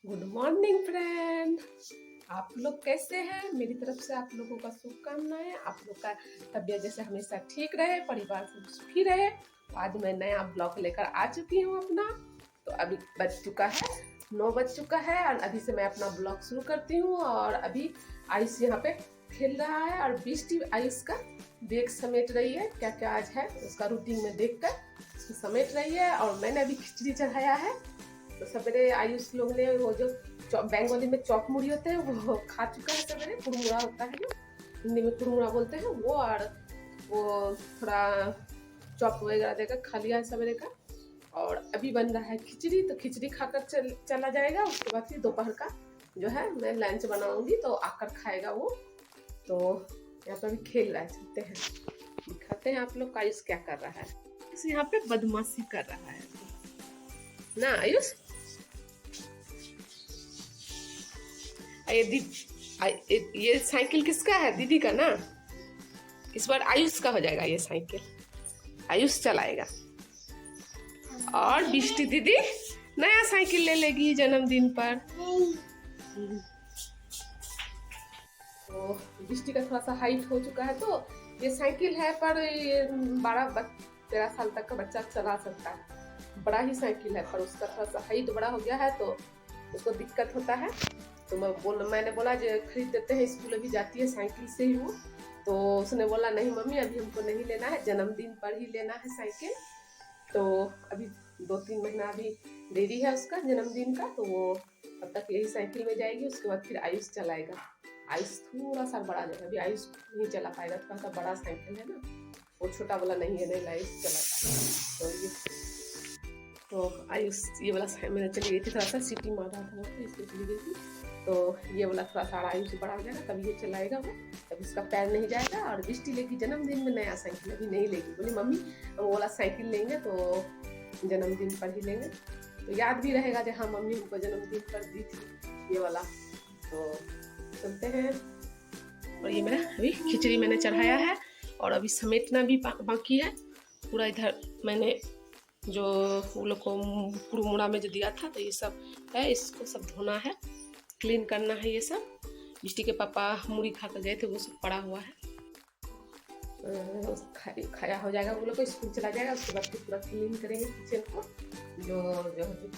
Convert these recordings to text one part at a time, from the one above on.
Good morning friend. आप लोग कैसे हैं? मेरी तरफ से आप लोगों का शुभकामनाएं। आप लोग का तबीयत जैसे हमेशा ठीक रहे, परिवार से सुखी रहे। आज मैं नया ब्लॉग लेकर आ चुकी हूँ अपना। तो अभी बज चुका है 9 बज चुका है और अभी से मैं अपना ब्लॉग शुरू करती हूँ। और अभी आयुष यहाँ पे खेल रहा है और बिस्टी आयुष का बैग समेट रही है। क्या क्या आज है उसका रूटीन में देख कर उसको समेट रही है। और मैंने अभी खिचड़ी चढ़ाया है। तो सवेरे आयुष लोग ने वो जो बंगाली में चौक मुड़ी होते हैं वो खा चुका है। सवेरे कुड़मुड़ा होता है जो हिंदी में कुड़मुड़ा बोलते हैं वो, और वो थोड़ा चौक वगैरह देकर खा लिया है सवेरे का। और अभी बन रहा है खिचड़ी, तो खिचड़ी खाकर चला जाएगा। उसके बाद फिर दोपहर का जो है मैं लंच बनाऊंगी तो आकर खाएगा वो। तो यहाँ पर भी खेल रहा है। चलते हैं दिखाते हैं आप लोग का आयुष क्या कर रहा है। यहाँ पे बदमाशी कर रहा है ना आयुष। ये साइकिल किसका है? दीदी का ना। इस बार आयुष का हो जाएगा ये साइकिल, आयुष चलाएगा। और बिष्टी दीदी नया साइकिल ले लेगी जन्मदिन पर। तो बिष्टी का थोड़ा सा हाइट हो चुका है तो ये साइकिल है, पर ये 12-13 साल तक का बच्चा चला सकता है। बड़ा ही साइकिल है पर उसका थोड़ा सा हाइट बड़ा हो गया है तो उसको दिक्कत होता है। तो मैंने बोला जो खरीद देते हैं, स्कूल अभी जाती है साइकिल से ही वो। तो उसने बोला नहीं मम्मी अभी हमको नहीं लेना है, जन्मदिन पर ही लेना है साइकिल। तो अभी 2-3 महीना अभी देरी है उसका जन्मदिन का, तो वो तब तक यही साइकिल में जाएगी। उसके बाद फिर आयुष चलाएगा। आयुष थोड़ा सा बड़ा है, अभी आयुष नहीं चला पाएगा, थोड़ा सा बड़ा साइकिल है ना, वो छोटा वाला नहीं है, नहीं आयुष चलाता है। तो ये तो आयुष ये वाला मैंने चली गई थी, थोड़ा सा सिटी मार रहा था तो इसलिए चली गई थी। तो ये वाला थोड़ा सा आयुष बड़ा हो जाएगा तब ये चलाएगा वो, तब इसका पैर नहीं जाएगा। और बिष्टी लेगी जन्मदिन में नया साइकिल, अभी नहीं लेगी। बोली मम्मी वो वाला साइकिल लेंगे तो जन्मदिन पर ही लेंगे, तो याद भी रहेगा कि हाँ मम्मी हमको जन्मदिन पर दी थी ये वाला। तो चलते हैं। और ये मेरा अभी खिचड़ी मैंने चढ़ाया है और अभी समेटना भी बाकी है पूरा। इधर मैंने जो वो लोग को कुड़मुड़ा में जो दिया था तो ये सब है, इसको सब धोना है, क्लीन करना है। ये सब बिष्टी के पापा मुड़ी खा कर गए थे, वो सब पड़ा हुआ है। खाया हो जाएगा, वो लोग को स्कूल चला जाएगा। उसके बाद फिर पूरा क्लीन करेंगे किचन को, जो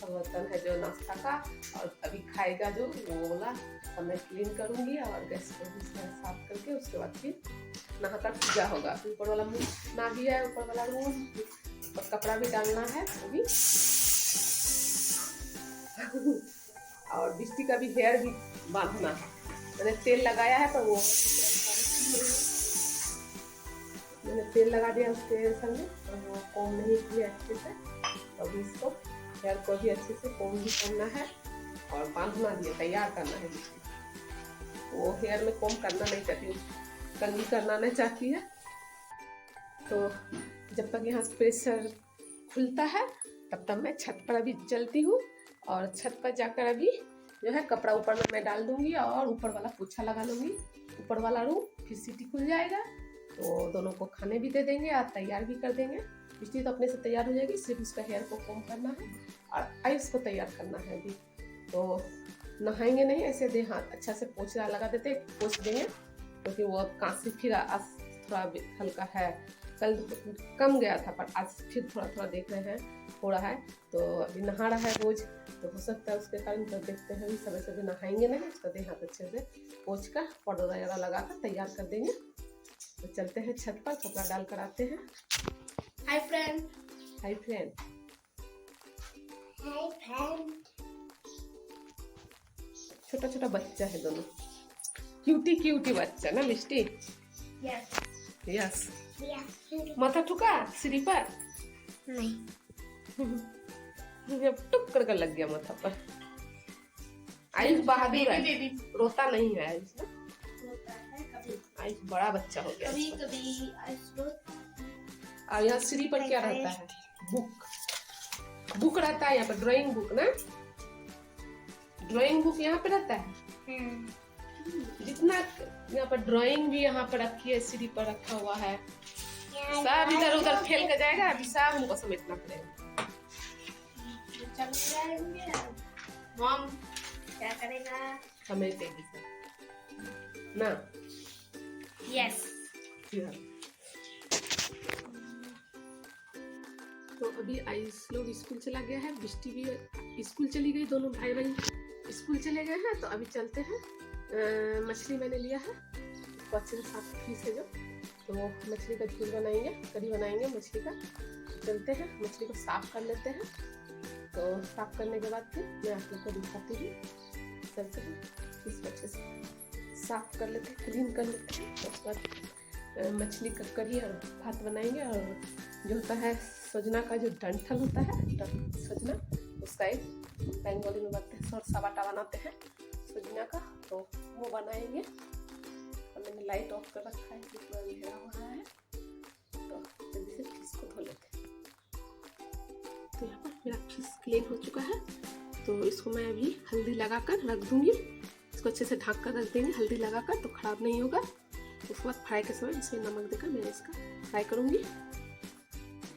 बर्तन है जो नाश्ता का और अभी खाएगा जो वो वाला सब मैं क्लीन करूँगी। और गैस को भी साफ करके उसके बाद फिर नहाकर पूजा होगा। फिर ऊपर वाला मुँह ना भी है, ऊपर वाला रूम और कपड़ा भी डालना है वो भी। और बिस्टी का भी हेयर भी बांधना है। मैंने तेल लगाया है तो वो मैंने तेल लगा दिया उसके संग और वो कोम नहीं किया अच्छे से। तो अभी इसको हेयर को भी अच्छे से कोम भी करना है और बांधना भी है, तैयार करना है बिस्टी। वो हेयर में कोम करना नहीं चाहती, कंघी करना नहीं चाहती है। तो जब तक यहाँ से प्रेशर खुलता है तब तक मैं छत पर अभी चलती हूँ। और छत पर जाकर अभी जो है कपड़ा ऊपर में मैं डाल दूंगी और ऊपर वाला पोछा लगा लूँगी, ऊपर वाला रूम। फिर सीटी खुल जाएगा तो दोनों को खाने भी दे देंगे और तैयार भी कर देंगे। बिस्टी तो अपने से तैयार हो जाएगी, सिर्फ उसका हेयर को कॉम करना है और आयुष को तैयार करना है अभी। तो नहाएंगे नहीं, ऐसे दे हाथ अच्छा से पोछा लगा देते, पोछ देंगे क्योंकि वो कांसी फिर थोड़ा हल्का है। कल कम गया था पर आज फिर थोड़ा थोड़ा देख रहे हैं हो रहा है। तो अभी नहा रहा है रोज, तो हो सकता है उसके कारण। तो देखते हैं समय समय नहाएंगे नहीं, उसका देह हाथ अच्छे से पोंछ कर पाउडर वगैरह लगा कर तैयार कर देंगे। तो चलते हैं छत पर, कपड़ा डाल कर आते हैं। Hi friend. Hi friend. Hi friend. छोटा छोटा बच्चा है दोनों, क्यूटी क्यूटी बच्चा ना मिष्टी। Yes yes. यस। माथा ठुका सीढ़ी पर नहीं, टुक कर लग गया माथा पर। आयुष बहादुर है, रोता नहीं है आयुष ना। रोता है कभी, आयुष बड़ा बच्चा हो गया। कभी कभी आयुष रोता। और यहाँ सीढ़ी पर क्या रहता है? बुक, बुक रहता है यहाँ पर, ड्राइंग बुक ना, ड्राइंग बुक यहाँ पे रहता है। जितना यहाँ पर ड्राइंग भी यहाँ पर रखी है, सीढ़ी पर रखा हुआ है, सब इधर उधर फेल कर जाएगा। अभी सब हमको समेटना पड़ेगा। हम क्या करेगा? समेटेगी सब ना। यस। तो अभी आयुष लोग स्कूल चला गया है, बिष्टी भी स्कूल चली गई, दोनों भाई बहन स्कूल चले गए हैं। तो अभी चलते हैं, मछली मैंने लिया है, तो अच्छे से साफ पीस है जो, तो मछली का झोल बनाएंगे, करी बनाएंगे मछली का। चलते हैं, मछली को साफ कर लेते हैं। तो साफ करने के बाद फिर मैं आप लोग को दिखाती हूँ। चलते हैं, इसको अच्छे से साफ कर लेते हैं, क्लीन कर लेते हैं। उसके बाद मछली का करी और भात बनाएंगे। और जो होता है सजना का जो डंठल होता है, सजना, उसका एक बंगाली में बनते हैं, सरसा बाटा बनाते हैं सजना का, तो वो बनाएंगे। और मैंने लाइट ऑफ कर रखा है, इतना अंधेरा हो रहा है, तो जल्दी से फिश को धो लेते हैं। तो यहाँ पर मेरा फिश क्लीन हो चुका है, तो इसको मैं अभी हल्दी लगाकर रख दूंगी। इसको अच्छे से ढक कर रख देंगे हल्दी लगाकर, तो खराब नहीं होगा। उसके बाद फ्राई के समय इसमें नमक देकर मैं इसका फ्राई करूंगी।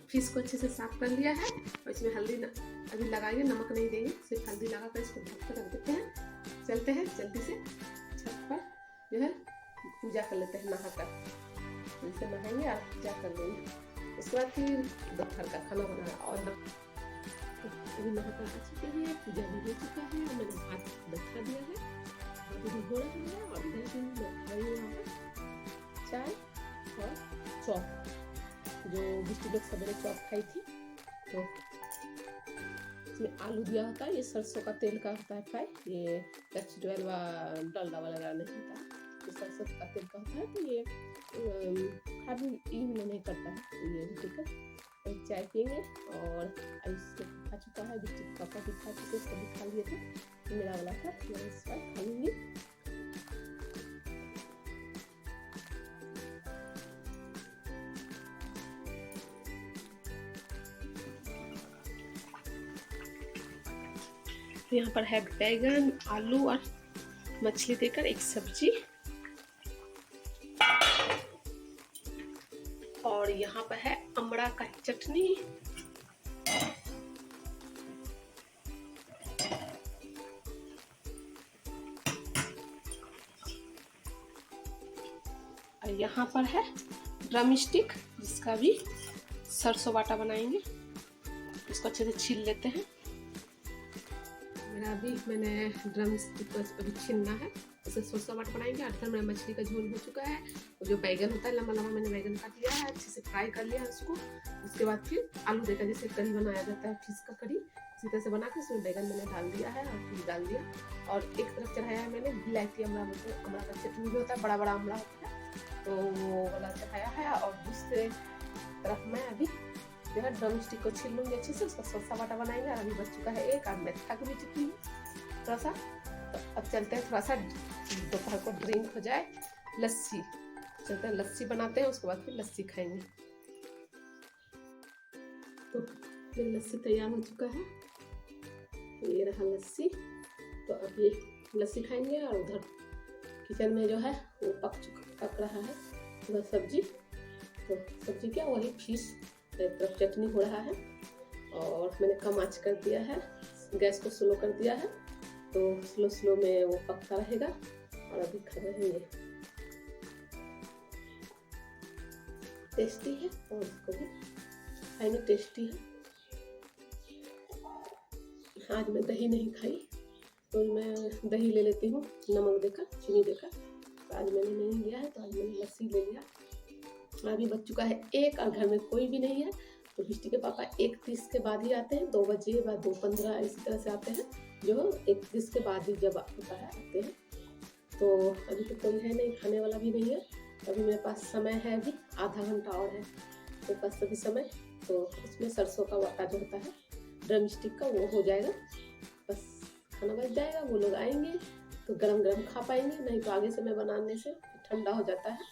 फिश को अच्छे से साफ कर लिया है, और इसमें हल्दी अभी लगाएंगे, नमक नहीं देंगे, सिर्फ हल्दी लगाकर इसको ढक कर रख देते हैं। चलते हैं जल्दी से छत पर जो है पूजा कर लेते हैं, नहाकर जैसे नहाएंगे और पूजा कर लेंगे। उसके बाद फिर दोपहर का खाना बनाना। और अभी नहाकर आ चुके हैं, पूजा भी हो चुका है, मैंने भात बैठा दिया है, अभी हो रहा है। और इधर भी मैं खाई हूँ चाय और चॉप, जो बिस्टी लोग सवेरे चॉप खाई थी। तो इसमें आलू दिया होता है, ये सरसों का तेल का होता है फ्राई, ये कच्ची ऑयल व डलडा वगैरह नहीं होता है, ये सरसों का तेल का होता है। तो ये खाली नहीं करता है, तो ये भी ठीक है। चाय पियेंगे। और आयुष खा चुका है, बिस्टी पापा भी खा चुके, सभी खा लिए थे, मेरा वाला था, मैं इसका खा लूँगी। यहाँ पर है बैगन, आलू और मछली देकर एक सब्जी, और यहाँ पर है अमड़ा का चटनी। और यहाँ पर है ड्रम स्टिक, जिसका भी सरसों बाटा बनाएंगे। इसको अच्छे से छील लेते हैं। मेरा अभी मैंने ड्रम स्टिक को अभी छीलना है, उसे सरसों बाटा बनाएंगे। और फिर मेरा मछली का झोल हो चुका है, और जो बैगन होता है लंबा लंबा, मैंने बैगन काट लिया है, अच्छे से फ्राई कर लिया है उसको। उसके बाद फिर आलू देकर जैसे करी बनाया जाता है, फिश का करी, इसी तरह से बना के उसमें बैगन मैंने डाल दिया है और फिर डाल दिया। और एक तरफ चढ़ाया है मैंने विलायती अमड़ा, मतलब अमड़ा का चटनी भी होता है, बड़ा बड़ा अमड़ा होता है, तो वो वाला चढ़ाया है। और दूसरे तरफ मैं अभी जो है ड्रम स्टिक को छील लूँगी अच्छे से, उसका सरसा बाटा बनाएंगे। और अभी बच चुका है एक, और मेथा की भी टिक्की थोड़ा सा। तो अब चलते हैं, थोड़ा सा दोपहर को ड्रिंक हो जाए, लस्सी। चलते हैं लस्सी बनाते हैं, उसके बाद फिर लस्सी खाएंगे। तो फिर लस्सी तैयार हो चुका है, ये रहा लस्सी। तो अब ये लस्सी खाएंगे। और उधर किचन में जो है वो पक रहा है उधर सब्जी। तो सब्जी क्या, वही फिश, तरफ चटनी हो रहा है। और मैंने कम आंच कर दिया है, गैस को स्लो कर दिया है, तो स्लो में वो पकता रहेगा। और अभी खा रहे हैं, टेस्टी है, और इसको भी खाने टेस्टी है। आज मैं दही नहीं खाई, तो मैं दही ले लेती हूँ नमक देकर, चीनी देकर। तो आज मैंने नहीं लिया है, तो आज मैंने लस्सी ले लिया। अभी बच चुका है एक, और घर में कोई भी नहीं है। तो बिस्टी के पापा 1:30 के बाद ही आते हैं, 2 बजे या 2:15 इसी तरह से आते हैं, जो 1:30 के बाद ही जब होता है आते हैं। तो अभी तो कोई है नहीं, खाने वाला भी नहीं है। अभी मेरे पास समय है, अभी आधा घंटा और है मेरे पास अभी समय। तो उसमें सरसों का बाटा जो होता है ड्रम स्टिक का, वो हो जाएगा, बस खाना बच जाएगा। वो लोग आएंगे तो गरम गरम खा पाएंगे, नहीं तो आगे से मैं बनाने से ठंडा हो जाता है।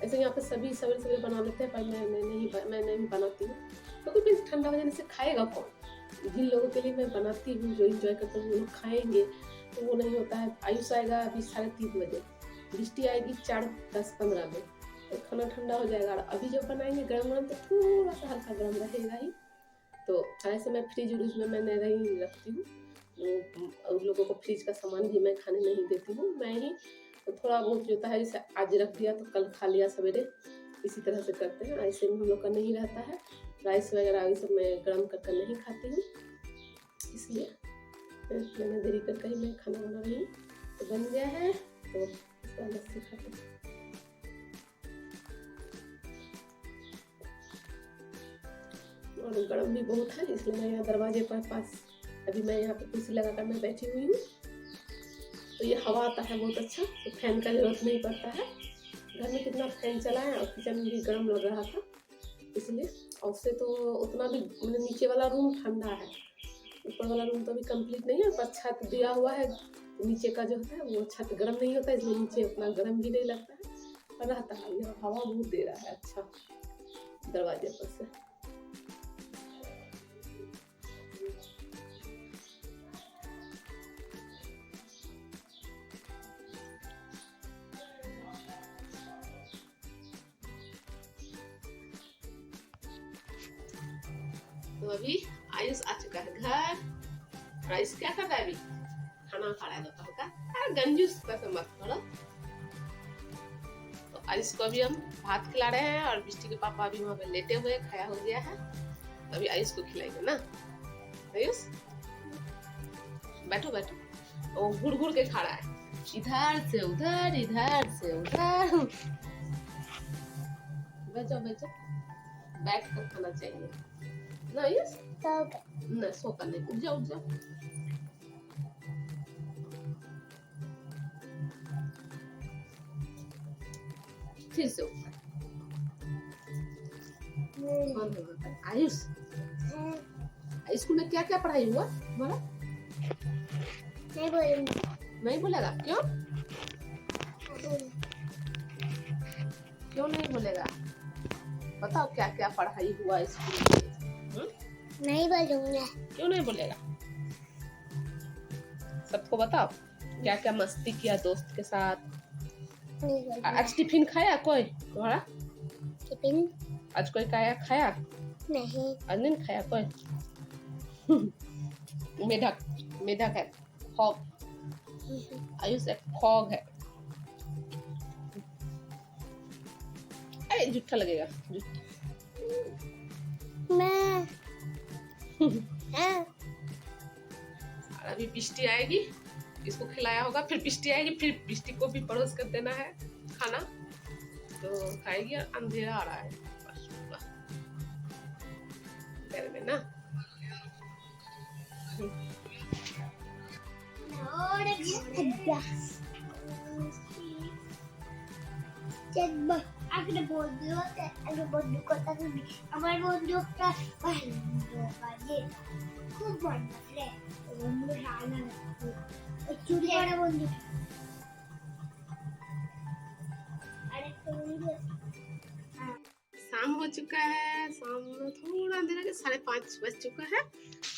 ऐसे यहाँ पे सभी सवेरे बना लेते हैं, पर मैं नहीं बनाती हूँ, क्योंकि ठंडा हो जाने से खाएगा कौन। जिन लोगों के लिए मैं बनाती हूँ, जो इंजॉय करते हैं, वो लोग खाएंगे, तो वो नहीं होता है। आयुष आएगा अभी 3:30 बजे, बिस्टी आएगी 4:10-15 में, तो खाना ठंडा हो जाएगा। और अभी जब बनाएंगे गरम गरम, तो थोड़ा सा हल्का गरम रहेगा ही। तो ऐसे मैं फ्रिज में मैंने नहीं रखती हूँ, उन लोगों को फ्रिज का सामान भी मैं खाने नहीं देती हूँ, मैं ही तो थोड़ा बहुत जो होता है जैसे आज रख दिया तो कल खा लिया सवेरे, इसी तरह से करते हैं। ऐसे में हम लोग का नहीं रहता है, राइस वगैरह ये सब मैं गर्म कर कर नहीं खाती हूँ, इसलिए मैंने देरी करके ही मैं खाना बना रही हूँ। तो बन गया है तो इसका लस्सी खाते हैं। और गर्म भी बहुत है, इसलिए मैं यहाँ दरवाजे पर पास अभी मैं यहाँ पे कुर्सी लगा कर मैं बैठी हुई हूँ। तो ये हवा आता है बहुत अच्छा, तो फैन का जरूरत नहीं पड़ता है। घर में कितना फैन चला है और किचन भी गर्म लग रहा था, इसलिए। और उससे तो उतना भी मतलब नीचे वाला रूम ठंडा है, ऊपर वाला रूम तो अभी कंप्लीट नहीं है, पर छत दिया हुआ है। नीचे का जो होता है वो छत गर्म नहीं होता है, इसलिए नीचे उतना गर्म भी नहीं लगता है, पर रहता है। यह हवा बहुत दे रहा है अच्छा दरवाजे पर से। तो अभी आयुष आ चुका है घर। आयुष क्या कर रहा है? अभी खाना खा रहा है दोपहर का। यार गंजूस से मत करो। तो आयुष को अभी हम भात खिला रहे हैं और बिस्टी के पापा अभी वहाँ पे लेटे हुए, खाया हो गया है। तो अभी आयुष को खिलाएंगे ना। आयुष बैठो बैठो। वो घुड़ घुड़ के खा रहा है, इधर से उधर, इधर से उधर। बैठो बैठो, बैठ कर खाना चाहिए ना। यस ना, सोकर नहीं, उठ जाओ उठ जाओ। फिर से ऊपर। आयुष, स्कूल में क्या क्या पढ़ाई हुआ तुम्हारा? नहीं बोलेंगे। नहीं बोलेगा? क्यों क्यों नहीं बोलेगा? बताओ क्या क्या पढ़ाई हुआ स्कूल में। नहीं बोलूंगा। क्यों नहीं बोलेगा? सबको बताओ क्या क्या मस्ती किया दोस्त के साथ। नहीं बोलूंगा। आज टिफिन खाया कोई तुम्हारा? टिफिन आज कोई खाया? नहीं। आज नहीं खाया कोई। मेढक है, फॉग। आयुष एक फॉग है। अरे जूठा लगेगा मैं अभी बिस्टी आएगी, इसको खिलाया होगा, फिर बिस्टी आएगी, फिर बिस्टी को भी परोस कर देना है खाना, तो खाएगी। और अंधेरा आ रहा है घर में ना। আগে বন্ধু হতে আগে বন্ধু কথা শুনি আমার বন্ধু একটা বন্ধু বাজে খুব বন্ধু রে বন্ধু রানা ওই চুরি করা বন্ধু আরেকটা বন্ধু। शाम हो चुका है, शाम में थोड़ा अंधेरा के 5:30 बज चुका है।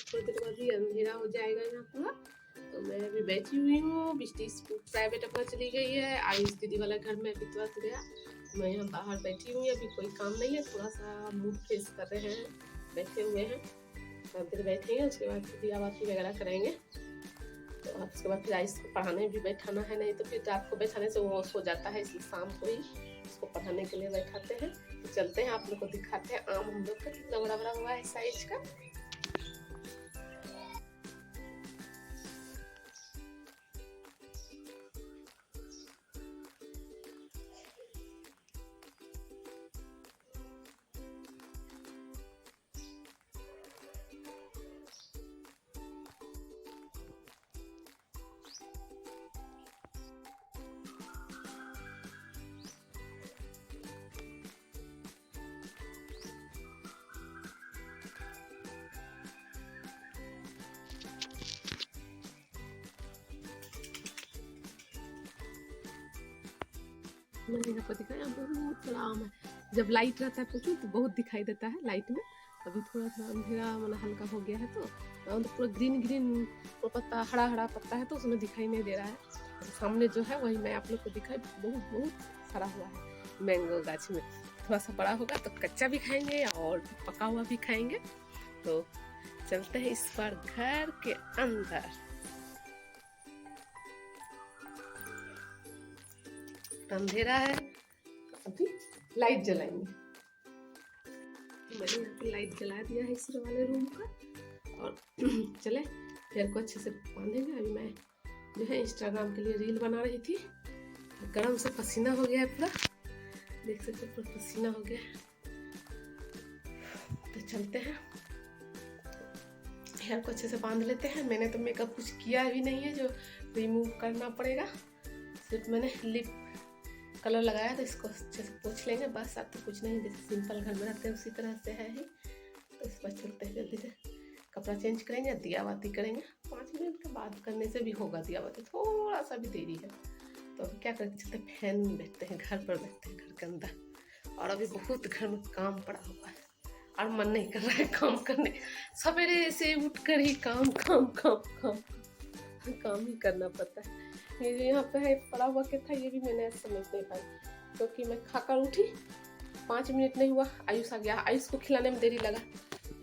थोड़ी देर बाद ही अंधेरा हो जाएगा यहाँ पूरा। तो मैं अभी बैठी हुई हूँ, बिस्टी प्राइवेट अपना चली गई है, आयुष दीदी वाला घर में अभी तुरंत गया। मैं यहाँ बाहर बैठी हुई, अभी कोई काम नहीं है, थोड़ा सा मूड फ्रेश कर रहे हैं, बैठे हुए हैं। देर बैठेंगे, उसके बाद फिर दिया बाती वगैरह करेंगे। तो उसके बाद फिर आयुष को पढ़ाने भी बैठाना है, नहीं तो फिर रात को बैठाने से वो सो जाता है, इसलिए शाम को ही उसको पढ़ाने के लिए बैठाते हैं। तो चलते हैं, आप लोग को दिखाते हैं आम हम लोग का कितना बड़ा बड़ा हुआ है साइज का। मैंने आपको दिखाया बहुत बड़ा आम है। जब लाइट रहता है पूछो तो बहुत दिखाई देता है लाइट में। अभी थोड़ा सा अंधेरा मतलब हल्का हो गया है, तो पूरा ग्रीन ग्रीन पत्ता, हरा हरा पत्ता है, तो उसमें दिखाई नहीं दे रहा है। तो सामने जो है वही मैं आप लोग को दिखाई, बहुत बहुत सारा हुआ है मैंगो गाछ में। थोड़ा सा बड़ा होगा तो कच्चा भी खाएंगे और पका हुआ भी खाएंगे। तो चलते हैं इस बार घर के अंदर। अंधेरा है, अभी लाइट जलाएंगे। मैंने यहाँ पे लाइट जला दिया है इस वाले रूम का, और चले हेयर को अच्छे से बांधेंगे। अभी मैं जो है इंस्टाग्राम के लिए रील बना रही थी, गरम से पसीना हो गया है पूरा, देख सकते पूरा पसीना हो गया है। तो चलते हैं, हेयर को अच्छे से बांध लेते हैं। मैंने तो मेकअप कुछ किया भी नहीं है जो रिमूव करना पड़ेगा, सिर्फ मैंने लिप कलर लगाया तो इसको अच्छे से पोंछ लेंगे बस। अब तो कुछ नहीं, जैसे सिंपल घर में रहते हैं उसी तरह से है ही। तो इस पर चलते हैं, जल्दी से कपड़ा चेंज करेंगे, दिया बाती करेंगे। 5 मिनट के बाद करने से भी होगा दिया बाती, थोड़ा सा भी देरी है। तो अभी क्या करते चलते, फैन में बैठते हैं, घर पर बैठते हैं, घर के अंदर। और अभी बहुत घर में काम पड़ा हुआ है और मन नहीं कर रहा है काम करने। सवेरे से उठ कर ही काम काम काम काम काम ही करना पड़ता है। ये जो यहाँ पे है पड़ा हुआ क्या था, ये भी मैंने समझ नहीं पाई, क्योंकि मैं खाकर उठी 5 मिनट नहीं हुआ, आयुष आ गया। आयुष को खिलाने में देरी लगा,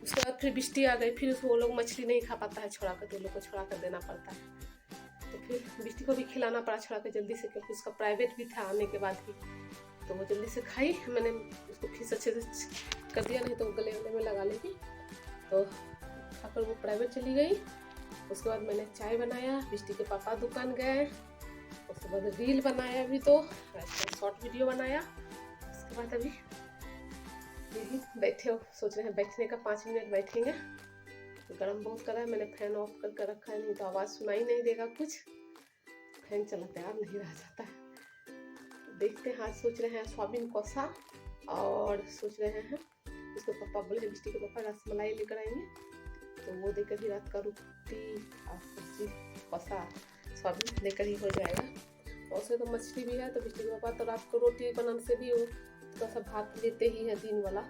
उसके बाद फिर बिष्टी आ गई। फिर वो लोग मछली नहीं खा पाता है छोड़ा कर, तो लोग को छोड़ा कर देना पड़ता है। तो फिर बिष्टी को भी खिलाना पड़ा छोड़ा कर जल्दी से, क्योंकि उसका प्राइवेट भी था आने के बाद ही। तो वो जल्दी से खाई, मैंने उसको फिर अच्छे से कर दिया, नहीं तो वो गले में लगा लेगी। तो खाकर वो प्राइवेट चली गई। उसके बाद मैंने चाय बनाया, बिष्टी के पापा दुकान गए, उसके बाद रील बनाया, अभी तो शॉर्ट वीडियो बनाया। उसके बाद अभी यही बैठे हो, सोच रहे हैं बैठने का, 5 मिनट बैठेंगे। तो गर्म बहुत कर रहा है, मैंने फैन ऑफ करके रखा है, नहीं तो आवाज़ सुनाई नहीं देगा कुछ। फैन चला तैयार नहीं रह जाता है। देखते हैं, आज सोच रहे हैं सोयाबीन कौसा, और सोच रहे हैं उसके पापा बोले बिष्टी के पापा रसमलाई लेकर आएंगे, तो वो देकर ही रात का रोटी और सब्जी कौसा सोयाबीन लेकर ही हो जाएगा। वैसे तो मछली भी है, तो बिष्टी के पापा तो रात को रोटी बनाने से भी वो थोड़ा सा भात लेते ही है दिन वाला।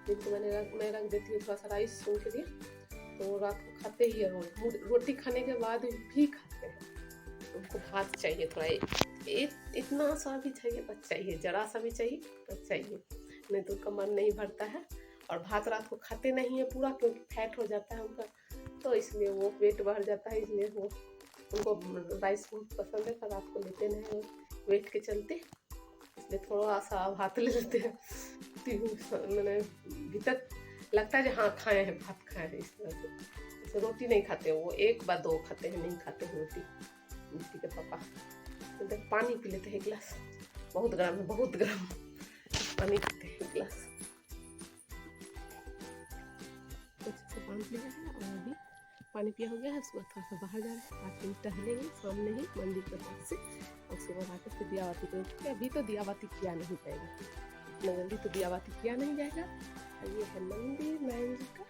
दिन को मैं रख देती हूँ थोड़ा सा राइस उनके लिए, तो रात को खाते ही है। रोटी खाने के बाद भी खाते हैं, उनको भात चाहिए थोड़ा, इतना सा भी चाहिए बस चाहिए, जरा सा भी चाहिए बस चाहिए, नहीं तो उनका मन नहीं भरता है। और भात रात को खाते नहीं है पूरा, क्योंकि फैट हो जाता है उनका, तो इसलिए वो वेट बढ़ जाता है, इसलिए वो उनको राइस बहुत पसंद है, पर रात को लेते नहीं वेट के चलते, इसलिए थोड़ा सा भात ले लेते हैं। मैंने भीतर लगता है कि हाँ खाए हैं, भात खाए हैं, इस तरह से। जैसे रोटी नहीं खाते वो 1 या 2 खाते हैं, नहीं खाते हैं रोटी बिष्टी के पापा। तो पानी पी लेते हैं 1 गिलास, बहुत गर्म है, बहुत गर्म, पानी पीते हैं 1 गिलास। अच्छे से बांध लिया है, और अभी पानी पिया हो गया है। उसके बाद थोड़ा सा बाहर जा रहे हैं, 5 मिनट टहलेंगे सामने ही मंदिर के पास से, और उसके बाद आकर फिर दिया बाती करेंगे। अभी तो दिया बाती किया नहीं जाएगा, इतना जल्दी तो दिया बाती किया नहीं जाएगा। ये है मंदिर नारायण जी का।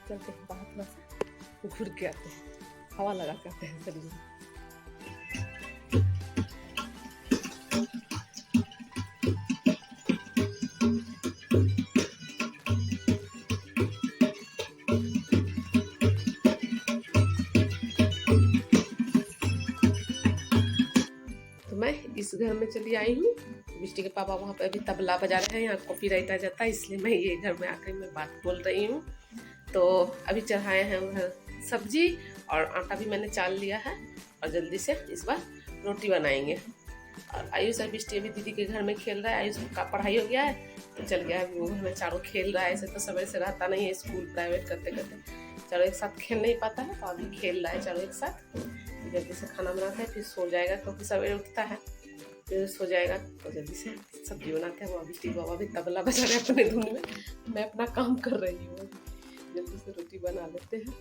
चलते हैं बाहर, थोड़ा सा घूर के आते हैं, हवा लगा के आते हैं शरीर में। मैं इस घर में चली आई हूँ, बिष्टी के पापा वहाँ पे अभी तबला बजा रहे हैं, यहाँ कॉपीराइट आ जाता है, इसलिए मैं ये घर में आकर मैं बात बोल रही हूँ। तो अभी चढ़ाए हैं उधर सब्जी, और आटा भी मैंने चाल लिया है, और जल्दी से इस बार रोटी बनाएंगे। और आयुष और बिष्टी अभी दीदी के घर में खेल रहा है, आयुष का पढ़ाई हो गया है तो चल गया है वो घर में, चारों खेल रहा है। ऐसे तो सवेरे से रहता नहीं है, स्कूल प्राइवेट करते करते चारों एक साथ खेल नहीं पाता है, तो अभी खेल रहा है चारों एक साथ। जल्दी से खाना बनाते हैं, फिर सो जाएगा, क्योंकि सवेरे उठता है फिर सो जाएगा। तो जल्दी से सब्जी बनाते हैं। वो बिष्टी बाबा भी तबला बजा रहे हैं अपने धुन में, मैं अपना काम कर रही हूँ, जल्दी से रोटी बना लेते हैं।